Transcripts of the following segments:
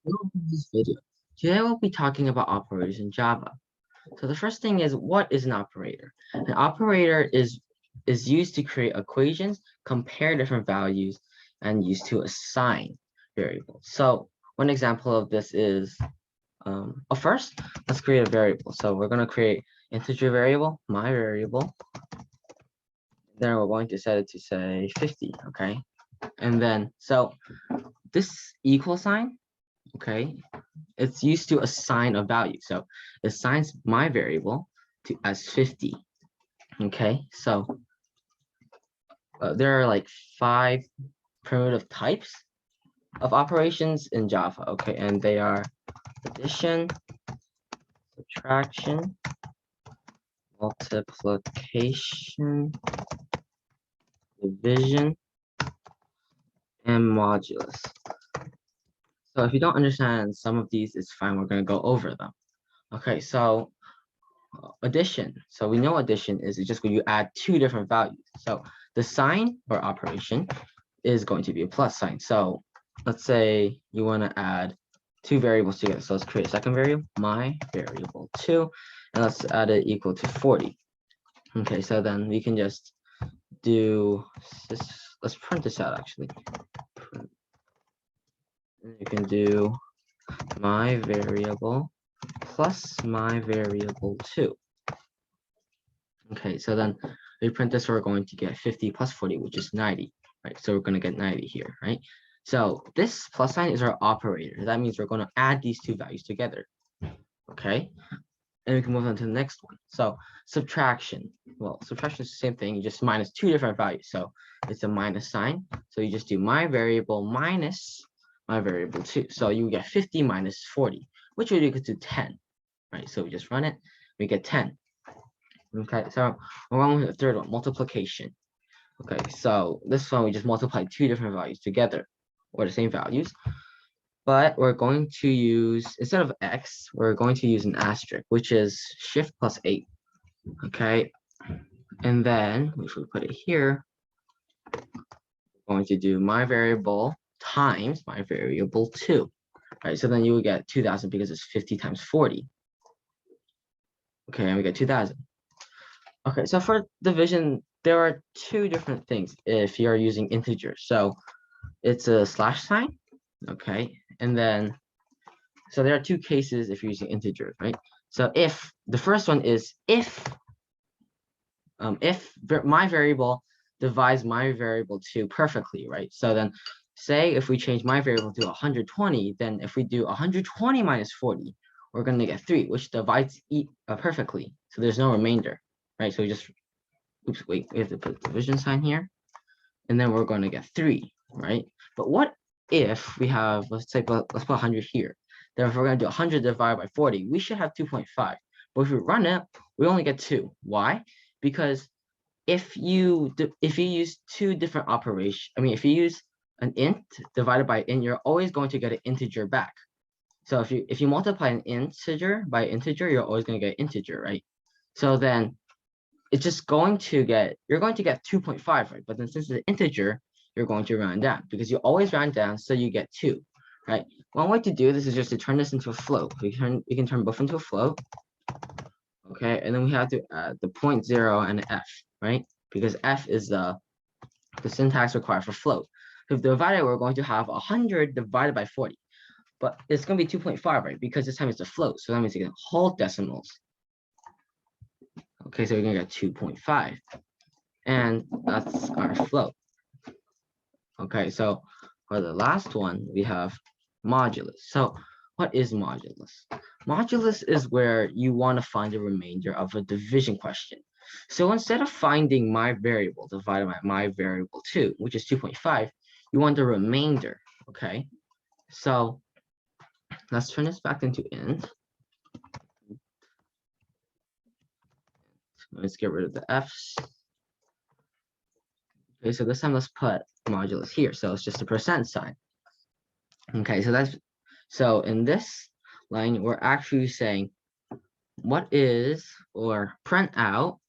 Welcome to this video. Today we'll be talking about operators in Java. So the first thing is, what is an operator? An operator is used to create equations, compare different values, and used to assign variables. So one example of this is, first, let's create a variable. So we're going to create integer variable, my variable. Then we're going to set it to say 50, okay? And then, so this equal sign, okay, it's used to assign a value. So it assigns my variable to as 50. Okay, so there are like 5 primitive types of operations in Java. Okay, and they are addition, subtraction, multiplication, division, and modulus. So if you don't understand some of these, it's fine. We're going to go over them. Okay, so addition. So we know addition is just when you add 2 different values. So the sign or operation is going to be a plus sign. So let's say you want to add 2 variables together. So let's create a second variable, my variable 2, and let's add it equal to 40. Okay, so then we can just do this. Let's print this out actually. You can do my variable plus my variable 2. Okay, so then we print this, we're going to get 50 plus 40, which is 90, right? So we're going to get 90 here, right? So this plus sign is our operator. That means we're going to add these 2 values together, okay? And we can move on to the next one. So subtraction. Well, subtraction is the same thing. You just minus 2 different values. So it's a minus sign. So you just do my variable minus my variable 2. So you get 50 minus 40, which would equal to 10, right? So we just run it. We get 10. Okay, so we're on to the third one, multiplication. Okay, so this one we just multiply 2 different values together, or the same values, but we're going to use, instead of x, we're going to use an asterisk, which is shift plus 8. Okay, and then if we put it here, we're going to do my variable times my variable 2. Right, so then you will get 2000 because it's 50 times 40. Okay, and we get 2000. Okay, so for division, there are 2 different things if you're using integers. So it's a slash sign, okay, and then, so there are 2 cases if you're using integers, right? So if the first one is if my variable divides my variable 2 perfectly, right? So then say if we change my variable to 120, then if we do 120 minus 40, we're going to get 3, which divides perfectly. So there's no remainder, right? So we just, oops, wait, we have to put the division sign here, and then we're going to get 3, right? But what if we have, let's put 100 here. Then if we're going to do 100 divided by 40, we should have 2.5. But if we run it, we only get 2. Why? Because if you use 2 different operations, I mean, if you use an int divided by int, you're always going to get an integer back. So if you multiply an integer by integer, you're always going to get integer, right? So then it's just going to get, you're going to get 2.5, right? But then since it's an integer, you're going to round down because you always round down, so you get 2, right? One way to do this is just to turn this into a float. We can turn both into a float, okay? And then we have to add the 0.0 and f, right? Because f is the syntax required for float. If divided, we're going to have 100 divided by 40, but it's going to be 2.5, right? Because this time it's a float, so that means you get whole decimals. Okay, so we're gonna get 2.5, and that's our float. Okay, so for the last one, we have modulus. So what is modulus? Modulus is where you want to find the remainder of a division question. So instead of finding my variable divided by my variable 2, which is 2.5, you want the remainder, okay? So let's turn this back into int. Let's get rid of the f's. Okay, so this time let's put modulus here. So it's just a percent sign. Okay, so in this line, we're actually saying what is, or print out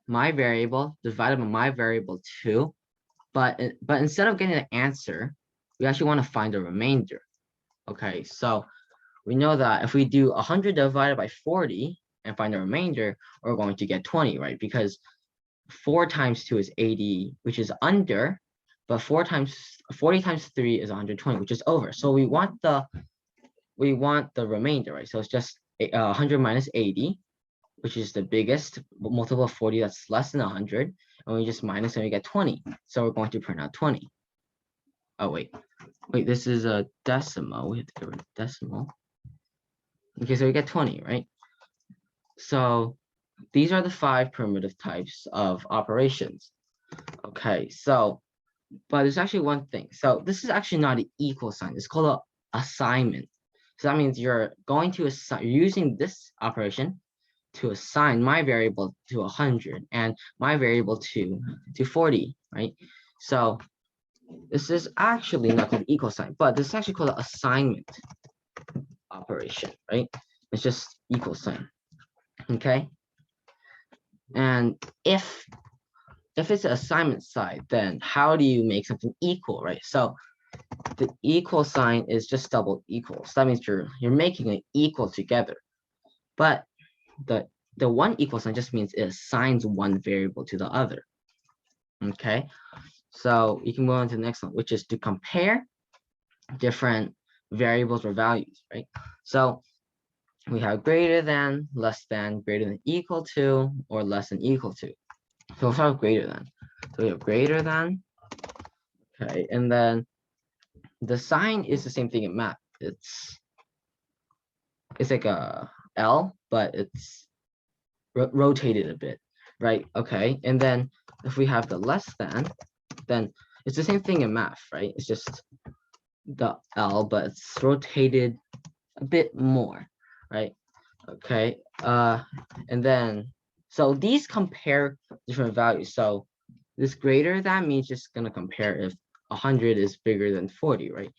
my variable divided by my variable 2, but instead of getting the answer, we actually want to find a remainder. Okay, so we know that if we do 100 divided by 40 and find the remainder, we're going to get 20, right? Because 4 times 2 is 80, which is under, but 40 times 3 is 120, which is over. So we want the remainder, right? So it's just 100 minus 80, which is the biggest multiple of 40 that's less than 100, and we just minus and we get 20. So we're going to print out 20. Oh, wait, this is a decimal. We have to get rid of decimal. Okay, so we get 20, right? So these are the 5 primitive types of operations. Okay, so, but there's actually one thing. So this is actually not an equal sign. It's called an assignment. So that means you're going to assign, you're using this operation to assign my variable to 100 and my variable to 40, right? So this is actually not called equal sign, but this is actually called an assignment operation, right? It's just equal sign, okay? And if it's an assignment side, then how do you make something equal, right? So the equal sign is just double equal. So that means you're making it equal together. But the one equal sign just means it assigns one variable to the other. Okay, so you can move on to the next one, which is to compare different variables or values, right? So we have greater than, less than, greater than equal to, or less than equal to. So we'll start with greater than. So we have greater than, okay, and then the sign is the same thing in math. It's like a L, but it's rotated a bit, right? Okay, and then if we have the less than, then it's the same thing in math, right? It's just the L, but it's rotated a bit more, right? Okay, and then, so these compare different values. So this greater than means just gonna compare if 100 is bigger than 40, right?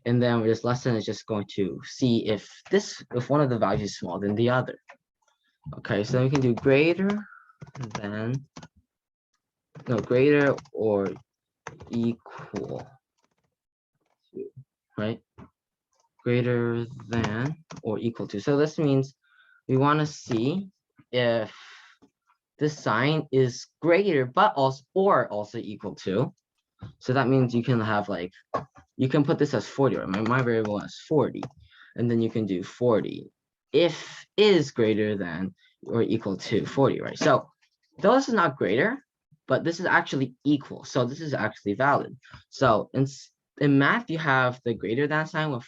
And then this less than is just going to see if one of the values is smaller than the other. Okay, so then we can do greater than, no, greater or equal to, right? Greater than or equal to. So this means we want to see if this sign is greater, but also equal to. So that means you can have like, you can put this as 40, right? My variable is 40, and then you can do 40 if is greater than or equal to 40, right? So though this is not greater, but this is actually equal. So this is actually valid. So in math, you have the greater than sign with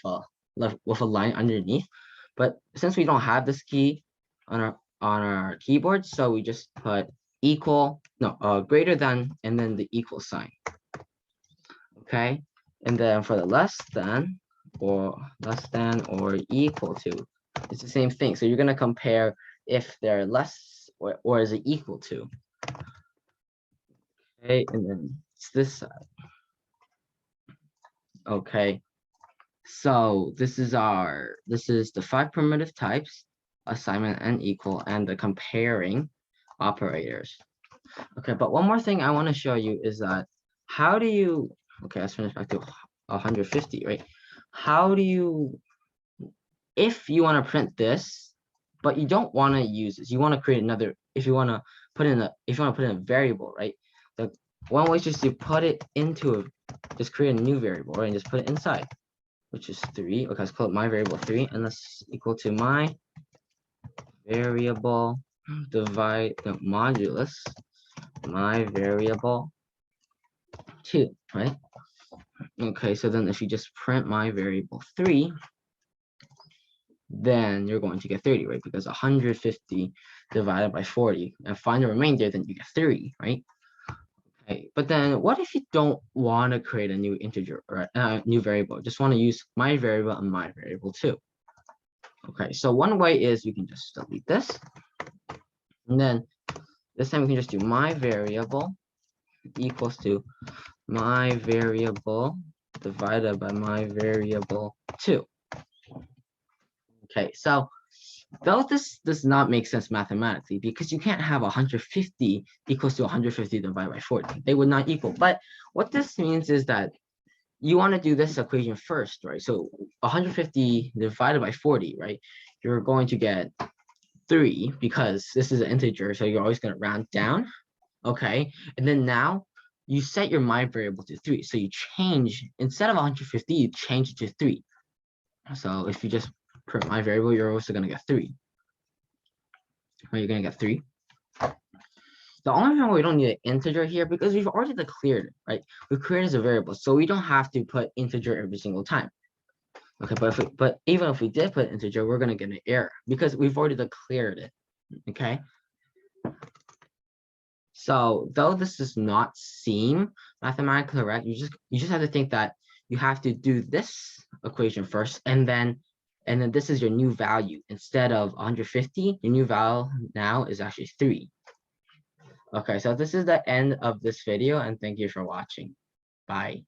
a line underneath. But since we don't have this key on our keyboard, so we just put greater than, and then the equal sign. Okay, and then for the less than or equal to, it's the same thing. So you're gonna compare if they're less or is it equal to. Okay, and then it's this side. Okay, so this is the 5 primitive types, assignment and equal, and the comparing operators. Okay, but one more thing I want to show you is that how do you, okay, let's finish back to 150, right? How do you, if you want to print this, but you don't want to use this, you want to create another, if you want to put in a variable, right? The one way is just to put it into just create a new variable, right? And just put it inside, which is 3. Okay, let's call it my variable 3, and that's equal to my variable modulus my variable 2, right? Okay, so then if you just print my variable 3, then you're going to get 30, right? Because 150 divided by 40 and find the remainder, then you get 30, right? Okay, but then what if you don't want to create a new integer or a new variable? Just want to use my variable and my variable 2. Okay, so one way is we can just delete this. And then this time we can just do my variable equals to my variable divided by my variable 2. Okay, so though this does not make sense mathematically because you can't have 150 equals to 150 divided by 40. They would not equal. But what this means is that you want to do this equation first, right? So 150 divided by 40, right? You're going to get 3 because this is an integer, so you're always going to round down. Okay, and then now you set your my variable to 3. So you change, instead of 150, you change it to 3. So if you just print my variable, you're also going to get 3. Right, you're going to get 3. The only reason we don't need an integer here because we've already declared it, right? We've created as a variable, so we don't have to put integer every single time. Okay, but even if we did put integer, we're going to get an error because we've already declared it. Okay. So though this does not seem mathematically correct, you just have to think that you have to do this equation first, and then this is your new value. Instead of 150, your new value now is actually 3. Okay, so this is the end of this video, and thank you for watching. Bye.